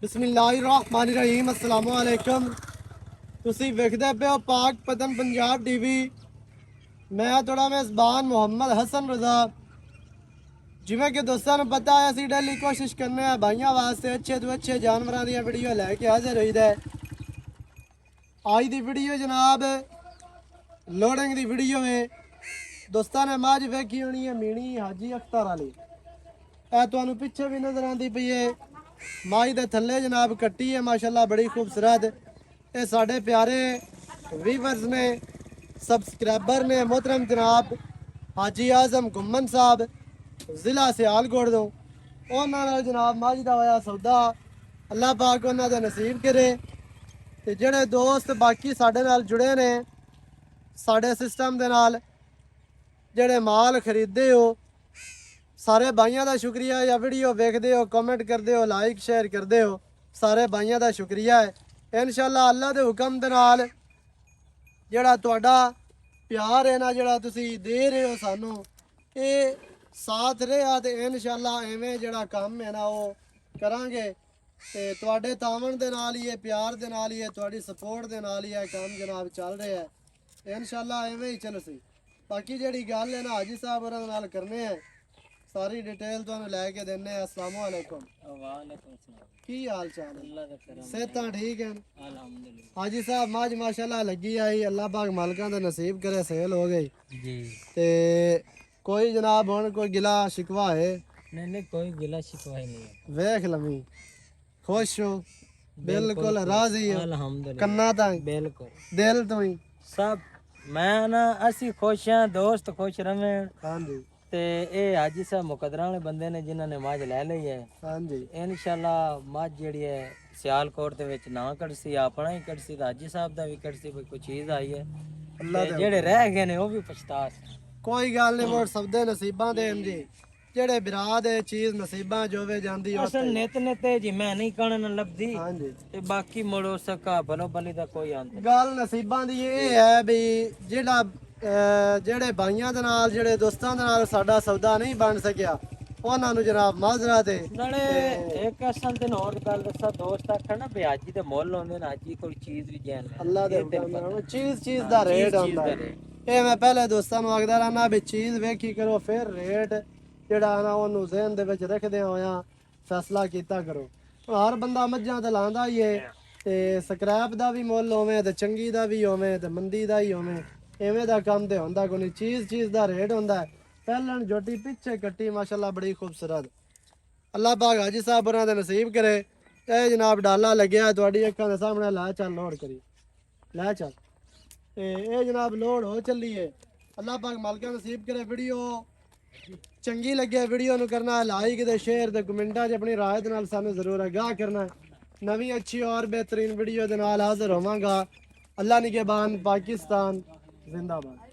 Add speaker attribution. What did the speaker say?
Speaker 1: बिस्मिल्लाहिर्रहमानिर्रहीम अस्सलाम वालेकुम। ਤੁਸੀਂ ਵੇਖਦੇ ਪਏ ਹੋ ਪਾਕ ਪਤਨ ਪੰਜਾਬ ਟੀਵੀ। ਮੈਂ ਤੁਹਾਡਾ ਮੇਜ਼ਬਾਨ ਮੁਹੰਮਦ ਹਸਨ ਰਜ਼ਾ। ਜਿਵੇਂ ਕਿ ਦੋਸਤਾਂ ਨੂੰ ਪਤਾ ਹੈ ਅਸੀਂ ਡੇਲੀ ਕੋਸ਼ਿਸ਼ ਕਰਨੇ ਆ ਭਾਈਆਂ ਵਾਸਤੇ ਅੱਛੇ ਤੋਂ ਅੱਛੇ ਜਾਨਵਰਾਂ ਦੀਆਂ ਵੀਡੀਓ ਲੈ ਕੇ ਹਾਜ਼ਰ ਹੋਈਦਾ ਹੈ। ਅੱਜ ਦੀ ਵੀਡੀਓ ਜਨਾਬ ਲੋਡਿੰਗ ਦੀ ਵੀਡੀਓ ਹੈ। ਦੋਸਤਾਂ ਨੇ ਮੱਝ ਵੇਖੀ ਹੋਣੀ ਹੈ ਮੀਣੀ ਹਾਜੀ ਅਖਤਰ ਵਾਲੀ। ਇਹ ਤੁਹਾਨੂੰ ਪਿੱਛੇ ਵੀ ਨਜ਼ਰ ਆਉਂਦੀ ਪਈ ਹੈ। ਮੱਝ ਦੇ ਥੱਲੇ ਜਨਾਬ ਕੱਟੀ ਹੈ ਮਾਸ਼ਾਅੱਲਾ ਬੜੀ ਖੂਬਸੂਰਤ। ये साढ़े प्यारे व्यूवर्स ने सबसक्राइबर ने मोहतरम जनाब हाजी आजम घुम्मन साहब जिला सियालकोट तो उन्होंने जनाब मझ का होया सौदा अल्लाह पाक उन्होंने नसीब करे। ते जेड़े दोस्त बाकी साढ़े नाल जुड़े ने साढ़े सिस्टम दे नाल जेड़े माल खरीदते हो सारे भाइयों का शुक्रिया। या वीडियो वेखते हो कमेंट करते हो लाइक शेयर करते हो सारे भाइयों का शुक्रिया है। इंशाअल्लाह अल्लाह के हुक्म दे नाल जेड़ा तुहाडा प्यार है ना जेड़ा तुसी दे रहे हो सानू ये साथ रहा तो इंशाअल्लाह एवें जेड़ा काम है ना वो करांगे। ते तुहाडे तावन दे नाल ही प्यार दे नाल ही तुहाडी सपोर्ट दे नाल ही काम जनाब चल रहा है। इंशाअल्लाह एवें ही चलसी। बाकी जेड़ी गल है ना हाजी साहब होरां नाल करने है सारी डिटेल तुहानू लैके देने। अस्सलाम वालेकुम।
Speaker 2: वालेकुम सलाम।
Speaker 1: की हाल चाल है?
Speaker 2: अल्लाह का करम
Speaker 1: सेहतां ठीक है?
Speaker 2: अल्हम्दुलिल्लाह।
Speaker 1: हाजी साहब मज माशाल्लाह लगी आई अल्लाह पाक मालकां दा नसीब करे सेल हो गई।
Speaker 2: जी
Speaker 1: ते कोई जनाब हुण कोई गिला शिकवा है?
Speaker 2: नहीं नहीं कोई गिला शिकवा ही नहीं है।
Speaker 1: वेख लमी खुश हो बिल्कुल राजी हो
Speaker 2: अल्हम्दुलिल्लाह
Speaker 1: कन्ना ताई
Speaker 2: बिल्कुल
Speaker 1: दिल तो ही?
Speaker 2: सब मैं ना असी खुश हैं दोस्त खुश रहे।
Speaker 1: हाँ जी
Speaker 2: ते ए हाजी साहब मुकदरा वाले बंदे ने जिन्हों ने मझ ले ली है।
Speaker 1: हाँ जी
Speaker 2: इंशाल्लाह मझ जेड़ी है सियालकोट दे विच ना कटसी अपना ही कटसी ते हाजी साहब दा भी कटसी कोई कोई चीज आई है।
Speaker 1: अल्लाह दे
Speaker 2: जेड़े रह गए ने वो भी पछतास।
Speaker 1: कोई गल नहीं मोड़ सबदे नसीबां दे जी जेड़े बिरा दे चीज नसीबां जोवे जांदी हो
Speaker 2: असल नित नित जी मैं नहीं कहने न लभदी
Speaker 1: हाँ जी
Speaker 2: ते बाकी मोड़ो सका भलो भली दा कोई अंत नहीं।
Speaker 1: गल नसीबां दी ਇਹ ਹੈ ਵੀ ਜਿਹੜਾ ਜਿਹੜੇ ਭਾਈਆਂ ਦੇ ਨਾਲ ਜਿਹੜੇ ਦੋਸਤਾਂ ਦੇ ਨਾਲ ਸਾਡਾ ਸੌਦਾ ਨਹੀਂ ਬਣ ਸਕਿਆ ਉਹਨਾਂ ਨੂੰ ਜਨਾਬ ਮਾਜ਼ਰਤ ਹੈ।
Speaker 2: ਨਾਲੇ ਇੱਕ ਅਸਲ ਤੇ ਹੋਰ ਗੱਲ ਦੱਸਾਂ ਦੋਸਤ ਆਖਣ ਨਾ ਵਿਆਜੀ ਦੇ ਮੁੱਲ ਹੁੰਦੇ ਨੇ ਹਾਜੀ ਕੋਈ ਚੀਜ਼ ਵੀ ਜੈਨ
Speaker 1: ਅੱਲਾ ਦੇ ਹੁਕਮ ਨਾਲ ਚੀਜ਼ ਦਾ ਰੇਟ ਹੁੰਦਾ ਹੈ। ਇਹ ਮੈਂ ਪਹਿਲੇ ਦੋਸਤਾਂ ਨੂੰ ਆਖਦਾ ਰਹਿਣਾ ਵੀ ਚੀਜ਼ ਵੇਖੀ ਕਰੋ ਫਿਰ ਰੇਟ ਜਿਹੜਾ ਨਾ ਉਹਨੂੰ ਜ਼ਿਹਨ ਦੇ ਵਿੱਚ ਰੱਖਦੇ ਹੋਇਆ ਫੈਸਲਾ ਕੀਤਾ ਕਰੋ। ਹਰ ਬੰਦਾ ਮੱਝਾਂ ਤੇ ਲਾਂਦਾ ਹੀ ਏ ਤੇ ਸਕ੍ਰੈਪ ਦਾ ਵੀ ਮੁੱਲ ਹੋਵੇ ਤੇ ਚੰਗੀ ਦਾ ਵੀ ਹੋਵੇ ਤੇ ਮੰਦੀ ਦਾ ਹੀ ਹੋਵੇ ਐਵੇਂ ਦਾ ਕੰਮ ਤੇ ਹੁੰਦਾ ਕੋਈ ਚੀਜ਼ ਦਾ ਰੇਟ ਹੁੰਦਾ ਹੈ। ਪਹਿਲਣ ਜੋਟੀ ਪਿੱਛੇ ਕੱਟੀ ਮਾਸ਼ਾਅੱਲਾ ਬੜੀ ਖੂਬਸੂਰਤ ਅੱਲਾਹ ਪਾਕ ਹਾਜੀ ਸਾਹਿਬ ਹੋਰਾਂ ਦੇ ਨਸੀਬ ਕਰੇ। ਇਹ ਜਨਾਬ ਡਾਲਾ ਲੱਗਿਆ ਤੁਹਾਡੀ ਅੱਖਾਂ ਦੇ ਸਾਹਮਣੇ ਲੈ ਚੱਲ ਲੋਡ ਕਰੀ ਲੈ ਚੱਲ ਤੇ ਇਹ ਜਨਾਬ ਲੋਡ ਹੋ ਚੱਲੀ ਹੈ। ਅੱਲਾਹ ਪਾਕ ਮਾਲਕਾਂ ਨਸੀਬ ਕਰੇ। ਵੀਡੀਓ ਚੰਗੀ ਲੱਗੇ ਵੀਡੀਓ ਨੂੰ ਕਰਨਾ ਲਾਈਕ ਤੇ ਸ਼ੇਅਰ ਤੇ ਕਮੈਂਟਾਂ 'ਚ ਆਪਣੀ ਰਾਏ ਦੇ ਨਾਲ ਸਾਨੂੰ ਜ਼ਰੂਰ ਆਗਾਹ ਕਰਨਾ। ਨਵੀਂ ਅੱਛੀ ਔਰ बेहतरीन वीडियो ਦੇ ਨਾਲ ਹਾਜ਼ਰ ਹੋਵਾਂਗਾ। ਅੱਲਾ ਨਿਗਹਿਬਾਨ पाकिस्तान जिंदाबाद।